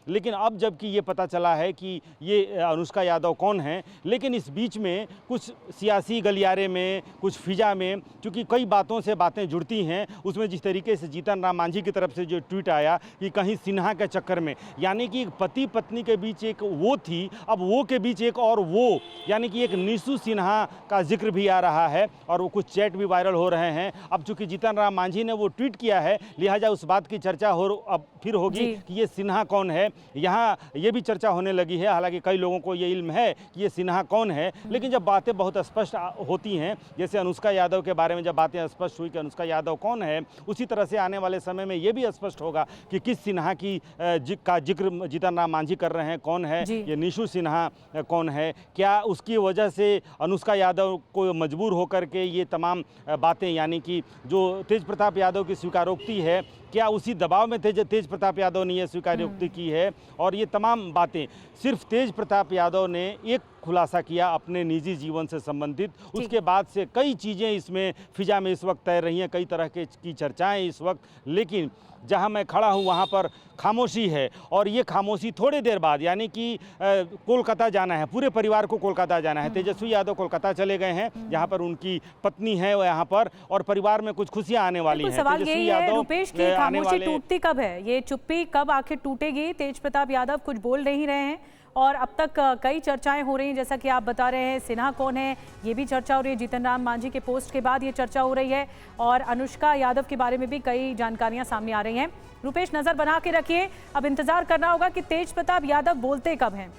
लेकिन अब जबकि ये पता चला है कि ये अनुष्का यादव कौन है, लेकिन इस बीच में कुछ सियासी गलियारे में, कुछ फिजा में, चूँकि कई बातों से बातें जुड़ती हैं, उसमें जिस तरीके से जीतन राम मांझी की तरफ से जो ट्वीट आया कि कहीं सिन्हा के चक्कर में, यानी कि पति पत्नी के बीच एक वो थी, अब वो के बीच एक और वो, यानी कि एक निशु सिन्हा का जिक्र भी आ रहा है और वो कुछ चैट भी वायरल हो रहे हैं। अब चूंकि जीतन राम मांझी ने वो ट्वीट किया है, लिहाजा उस बात की चर्चा अब फिर होगी कि ये सिन्हा कौन है। यहाँ ये भी चर्चा होने लगी है, हालांकि कई लोगों को ये इल्म है कि ये सिन्हा कौन है, लेकिन जब बातें बहुत स्पष्ट होती हैं, जैसे अनुष्का यादव के बारे में जब बातें स्पष्ट हुई कि अनुष्का यादव कौन है, उसी तरह से आने वाले समय में ये भी स्पष्ट होगा कि किस सिन्हा का जिक्र जीतन राम मांझी कर रहे हैं, कौन है ये निशु सिन्हा, कौन है, क्या उसकी वजह से अनुष्का यादव को मजबूर होकर के ये तमाम बातें, यानी कि जो तेज प्रताप यादव की स्वीकारोक्ति है, क्या उसी दबाव में तेज प्रताप यादव ने यह स्वीकारोक्ति की है। और ये तमाम बातें सिर्फ तेज प्रताप यादव ने एक खुलासा किया अपने निजी जीवन से संबंधित, उसके बाद से कई चीज़ें इसमें फिजा में इस वक्त तैर रही हैं, कई तरह की चर्चाएं इस वक्त, लेकिन जहां मैं खड़ा हूं वहां पर खामोशी है। और ये खामोशी थोड़ी देर बाद, यानी कि कोलकाता जाना है, पूरे परिवार को कोलकाता जाना है। तेजस्वी यादव कोलकाता चले गए हैं, जहां पर उनकी पत्नी है यहाँ पर, और परिवार में कुछ खुशियां आने वाली हैं। सवाल यही है रुपेश की खामोशी टूटती कब है, ये चुप्पी कब आखिर टूटेगी? तेज प्रताप यादव कुछ बोल नहीं रहे हैं और अब तक कई चर्चाएं हो रही हैं, जैसा कि आप बता रहे हैं। सिन्हा कौन है ये भी चर्चा हो रही है, जीतन राम मांझी के पोस्ट के बाद ये चर्चा हो रही है, और अनुष्का यादव के बारे में भी कई जानकारियां सामने आ रही हैं। रुपेश, नजर बना के रखिए, अब इंतजार करना होगा कि तेज प्रताप यादव बोलते कब हैं।